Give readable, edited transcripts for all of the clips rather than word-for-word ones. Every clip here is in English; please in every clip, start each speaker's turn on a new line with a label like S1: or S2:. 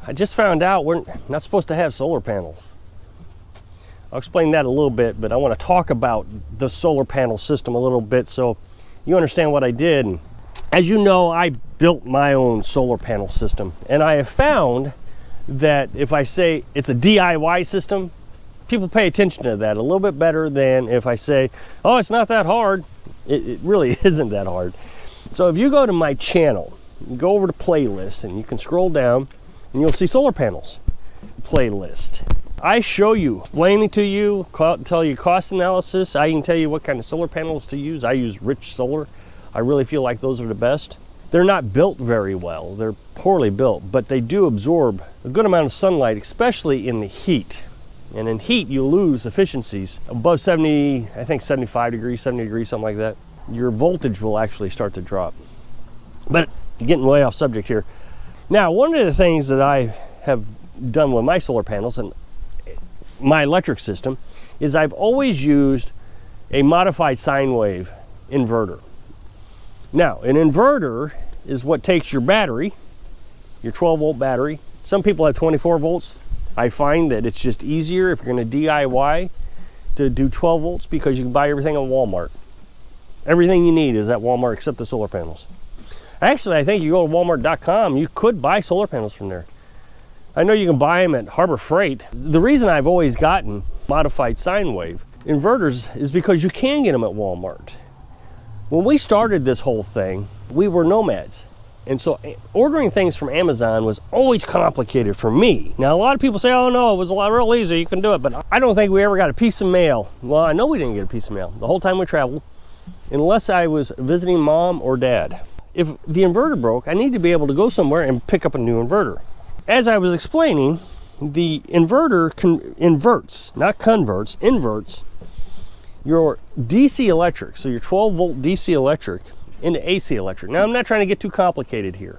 S1: I just found out we're not supposed to have solar panels. I'll explain that a little bit, but I want to talk about the solar panel system a little bit so you understand what I did. As you know, I built my own solar panel system, and I have found that if I say it's a DIY system, people pay attention to that a little bit better than if I say, oh, it's not that hard. It really isn't that hard. So if you go to my channel, you go over to playlists, and you can scroll down, and you'll see solar panels playlist. I show you, explaining to you, tell you cost analysis. I can tell you what kind of solar panels to use. I use Rich Solar. I really feel like those are the best. They're not built very well. They're poorly built, but they do absorb a good amount of sunlight, especially in the heat. And in heat, you lose efficiencies. Above 70, I think 75 degrees, 70 degrees, something like that, your voltage will actually start to drop. But getting way off subject here. Now, one of the things that I have done with my solar panels and my electric system is I've always used a modified sine wave inverter. Now, an inverter is what takes your battery, your 12-volt battery. Some people have 24 volts. I find that it's just easier if you're going to DIY to do 12 volts because you can buy everything at Walmart. Everything you need is at Walmart except the solar panels. Actually, I think you go to walmart.com, you could buy solar panels from there. I know you can buy them at Harbor Freight. The reason I've always gotten modified sine wave inverters is because you can get them at Walmart. When we started this whole thing, we were nomads. And so ordering things from Amazon was always complicated for me. Now, a lot of people say, oh no, it was real easy, you can do it. But I don't think we ever got a piece of mail. Well, I know we didn't get a piece of mail the whole time we traveled, unless I was visiting mom or dad. If the inverter broke, I need to be able to go somewhere and pick up a new inverter. As I was explaining, the inverter inverts your DC electric, so your 12-volt DC electric, into AC electric. Now, I'm not trying to get too complicated here.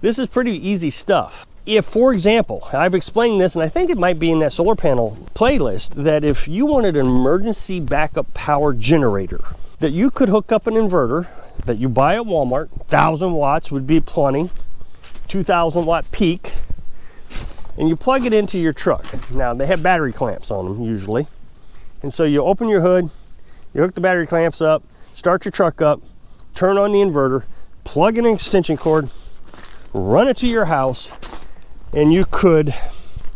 S1: This is pretty easy stuff. If, for example, I've explained this, and I think it might be in that solar panel playlist, that if you wanted an emergency backup power generator, that you could hook up an inverter that you buy at Walmart, 1,000 watts would be plenty, 2,000 watt peak, and you plug it into your truck. Now, they have battery clamps on them usually. And so you open your hood, you hook the battery clamps up, start your truck up, turn on the inverter, plug in an extension cord, run it to your house, and you could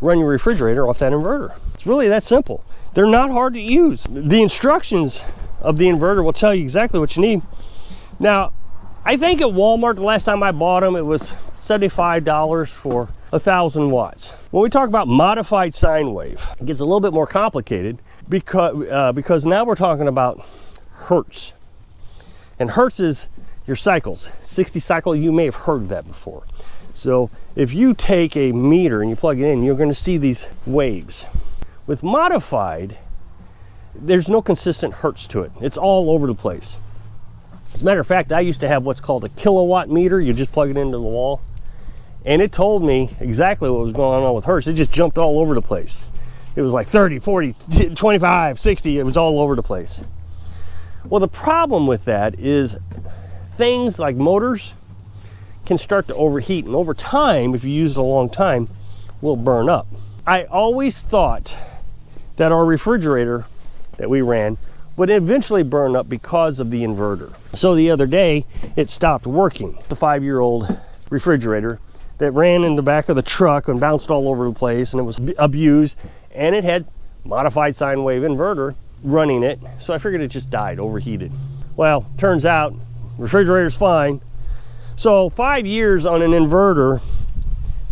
S1: run your refrigerator off that inverter. It's really that simple. They're not hard to use. The instructions of the inverter will tell you exactly what you need. Now, I think at Walmart, the last time I bought them, it was $75 for 1,000 watts. When we talk about modified sine wave, it gets a little bit more complicated because now we're talking about hertz. And hertz is your cycles. 60 cycle, you may have heard that before. So if you take a meter and you plug it in, you're going to see these waves. With modified, there's no consistent hertz to it. It's all over the place. As a matter of fact, I used to have what's called a kilowatt meter. You just plug it into the wall, and it told me exactly what was going on with hertz. It just jumped all over the place. It was like 30, 40, 25, 60. It was all over the place. Well, the problem with that is things like motors can start to overheat, and over time, if you use it a long time, will burn up. I always thought that our refrigerator that we ran would eventually burn up because of the inverter. So the other day, it stopped working. The 5-year-old refrigerator that ran in the back of the truck and bounced all over the place, and it was abused, and it had modified sine wave inverter running it, so I figured it just died, overheated. Well, turns out refrigerator's fine. So 5 years on an inverter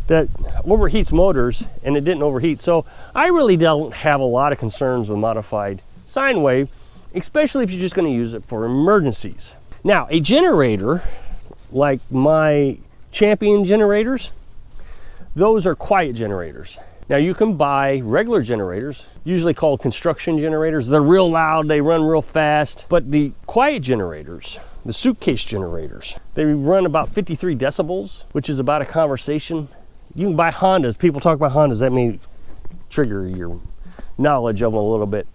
S1: that overheats motors, and it didn't overheat. So I really don't have a lot of concerns with modified sine wave, especially if you're just going to use it for emergencies. Now, a generator like my Champion generators, those are quiet generators. Now, you can buy regular generators, usually called construction generators. They're real loud, they run real fast. But the quiet generators, the suitcase generators, they run about 53 decibels, which is about a conversation. You can buy Hondas. People talk about Hondas. That may trigger your knowledge of them a little bit.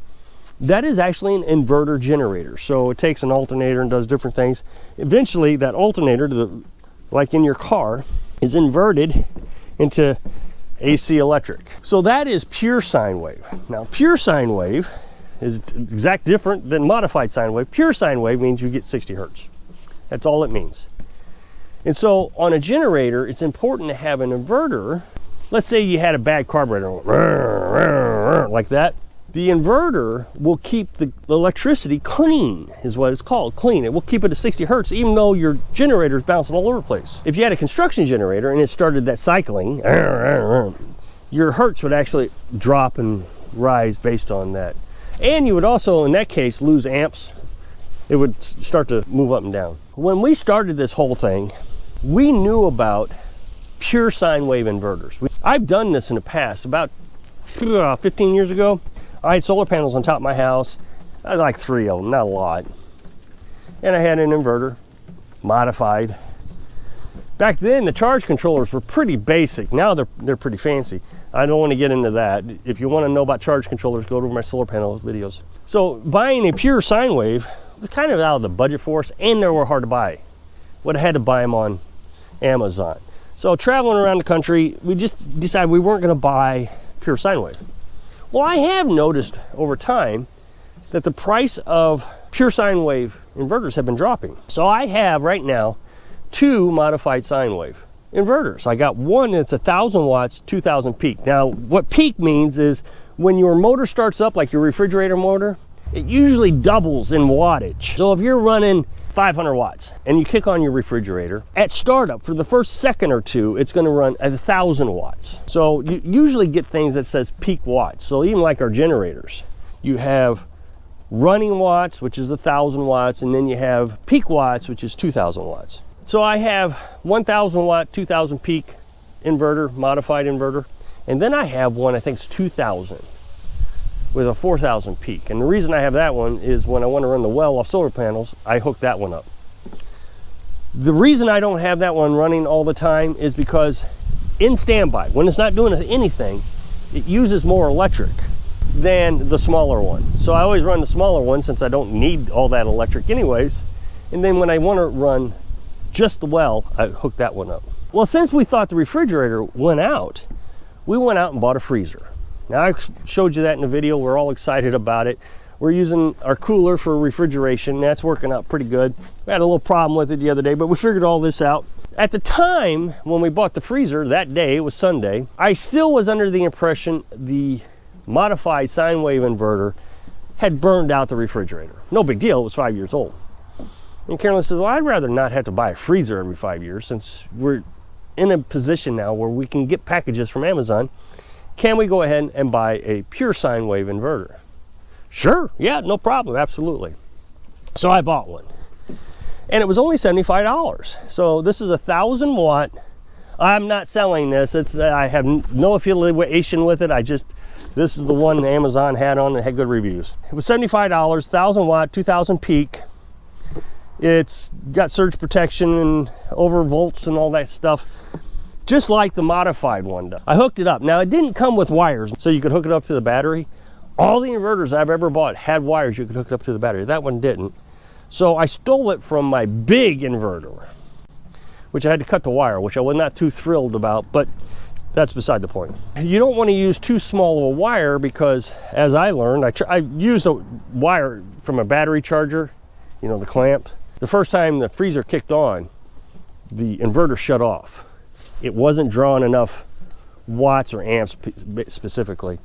S1: That is actually an inverter generator. So it takes an alternator and does different things. Eventually, that alternator, like in your car, is inverted, into AC electric. So that is pure sine wave. Now, pure sine wave is exact different than modified sine wave. Pure sine wave means you get 60 hertz. That's all it means. And so on a generator, it's important to have an inverter. Let's say you had a bad carburetor, like that. The inverter will keep the electricity clean, is what it's called, clean. It will keep it at 60 hertz, even though your generator is bouncing all over the place. If you had a construction generator and it started that cycling, your hertz would actually drop and rise based on that. And you would also, in that case, lose amps. It would start to move up and down. When we started this whole thing, we knew about pure sine wave inverters. I've done this in the past. About 15 years ago, I had solar panels on top of my house. I had like 3 of them, not a lot. And I had an inverter, modified. Back then, the charge controllers were pretty basic. Now they're pretty fancy. I don't want to get into that. If you want to know about charge controllers, go to my solar panel videos. So buying a pure sine wave was kind of out of the budget for us, and they were hard to buy. Would have had to buy them on Amazon. So traveling around the country, we just decided we weren't going to buy pure sine wave. Well, I have noticed over time that the price of pure sine wave inverters have been dropping. So I have right now 2 modified sine wave inverters. I got one that's 1,000 watts, 2,000 peak. Now, what peak means is when your motor starts up, like your refrigerator motor, it usually doubles in wattage. So if you're running 500 watts and you kick on your refrigerator, at startup for the first second or two, it's going to run at 1,000 watts. So you usually get things that says peak watts. So even like our generators, you have running watts, which is 1,000 watts, and then you have peak watts, which is 2,000 watts. So I have 1,000 watt, 2,000 peak inverter, modified inverter, and then I have one I think it's 2,000 with a 4,000 peak. And the reason I have that one is when I want to run the well off solar panels, I hook that one up. The reason I don't have that one running all the time is because in standby, when it's not doing anything, it uses more electric than the smaller one. So I always run the smaller one since I don't need all that electric anyways. And then when I want to run just the well, I hook that one up. Well, since we thought the refrigerator went out, we went out and bought a freezer. Now, I showed you that in the video. We're all excited about it. We're using our cooler for refrigeration. That's working out pretty good. We had a little problem with it the other day, but we figured all this out. At the time when we bought the freezer, that day, it was Sunday, I still was under the impression the modified sine wave inverter had burned out the refrigerator. No big deal, it was 5 years old. And Carolyn says, well, I'd rather not have to buy a freezer every 5 years since we're in a position now where we can get packages from Amazon. Can we go ahead and buy a pure sine wave inverter? Sure, yeah, no problem, absolutely. So I bought one. And it was only $75. So this is 1,000 watt. I'm not selling this. I have no affiliation with it. This is the one Amazon had on and had good reviews. It was $75, 1,000 watt, 2,000 peak. It's got surge protection and over volts and all that stuff, just like the modified one does. I hooked it up. Now, it didn't come with wires, so you could hook it up to the battery. All the inverters I've ever bought had wires you could hook it up to the battery. That one didn't. So I stole it from my big inverter, which I had to cut the wire, which I was not too thrilled about, but that's beside the point. You don't want to use too small of a wire because, as I learned, I used a wire from a battery charger, you know, the clamp. The first time the freezer kicked on, the inverter shut off. It wasn't drawing enough watts or amps specifically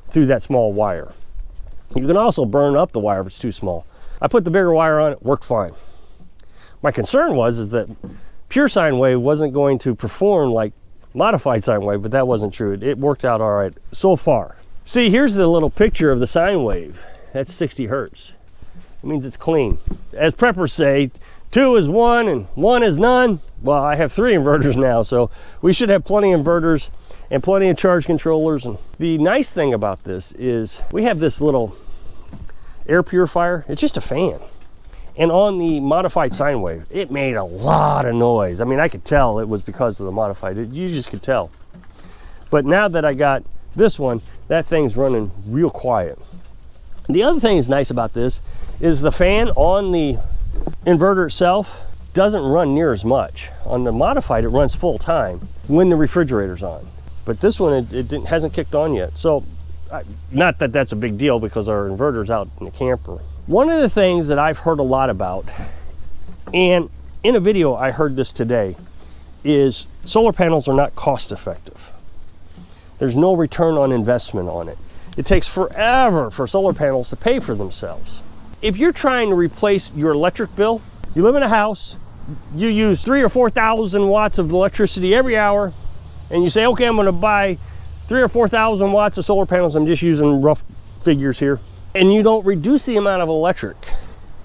S1: through that small wire. You can also burn up the wire if it's too small. I put the bigger wire on, it worked fine. My concern is that pure sine wave wasn't going to perform like modified sine wave, but that wasn't true. It worked out all right so far. See, here's the little picture of the sine wave. That's 60 hertz. It means it's clean. As preppers say, 2 is 1 and 1 is none. Well, I have 3 inverters now, so we should have plenty of inverters and plenty of charge controllers. And the nice thing about this is we have this little air purifier. It's just a fan. And on the modified sine wave, it made a lot of noise. I mean, I could tell it was because of the modified. You just could tell. But now that I got this one, that thing's running real quiet. The other thing that's nice about this is the fan on the inverter itself doesn't run near as much. On the modified, it runs full time. when the refrigerator's on. But this one, it hasn't kicked on yet. So, not that that's a big deal because our inverter's out in the camper. One of the things that I've heard a lot about, and in a video I heard this today, is solar panels are not cost effective. There's no return on investment on it. It takes forever for solar panels to pay for themselves. If you're trying to replace your electric bill, you live in a house, you use 3,000 or 4,000 watts of electricity every hour, and you say, okay, I'm gonna buy 3,000 or 4,000 watts of solar panels. I'm just using rough figures here. And you don't reduce the amount of electric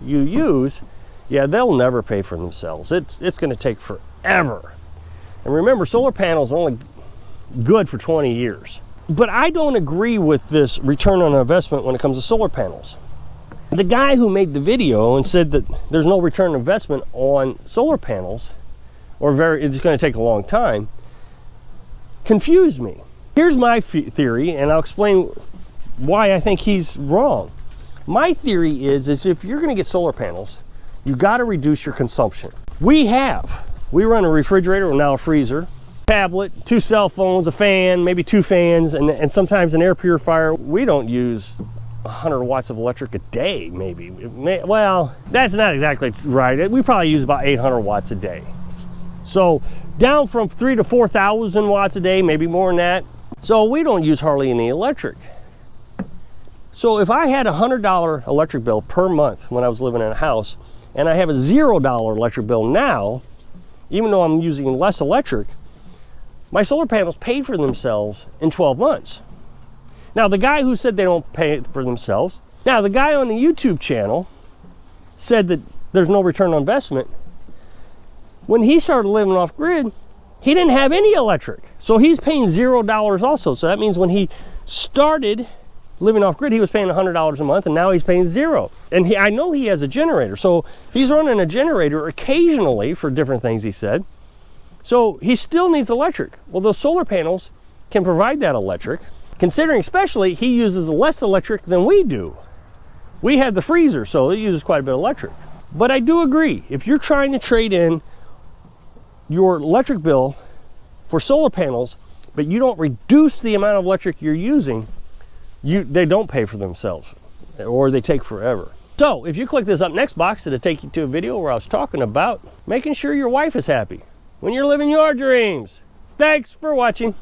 S1: you use, yeah, they'll never pay for themselves. It's gonna take forever. And remember, solar panels are only good for 20 years. But I don't agree with this return on investment when it comes to solar panels. The guy who made the video and said that there's no return on investment on solar panels, or it's going to take a long time, confused me. Here's my theory, and I'll explain why I think he's wrong. My theory is if you're going to get solar panels, you got to reduce your consumption. We run a refrigerator, or now a freezer, tablet, 2 cell phones, a fan, maybe 2 fans, and sometimes an air purifier. We don't use 100 watts of electric a day, maybe. Well, that's not exactly right. We probably use about 800 watts a day. So down from 3,000 to 4,000 watts a day, maybe more than that. So we don't use hardly any electric. So if I had a $100 electric bill per month when I was living in a house, and I have a $0 electric bill now, even though I'm using less electric, my solar panels paid for themselves in 12 months. Now, the guy who said they don't pay for themselves, now the guy on the YouTube channel said that there's no return on investment. When he started living off grid, he didn't have any electric. So he's paying $0 also. So that means when he started living off grid, he was paying $100 a month, and now he's paying 0. And I know he has a generator. So he's running a generator occasionally for different things, he said. So he still needs electric. Well, those solar panels can provide that electric, considering especially he uses less electric than we do. We have the freezer, so it uses quite a bit of electric. But I do agree, if you're trying to trade in your electric bill for solar panels, but you don't reduce the amount of electric you're using, they don't pay for themselves, or they take forever. So if you click this up next box, it'll take you to a video where I was talking about making sure your wife is happy when you're living your dreams. Thanks for watching.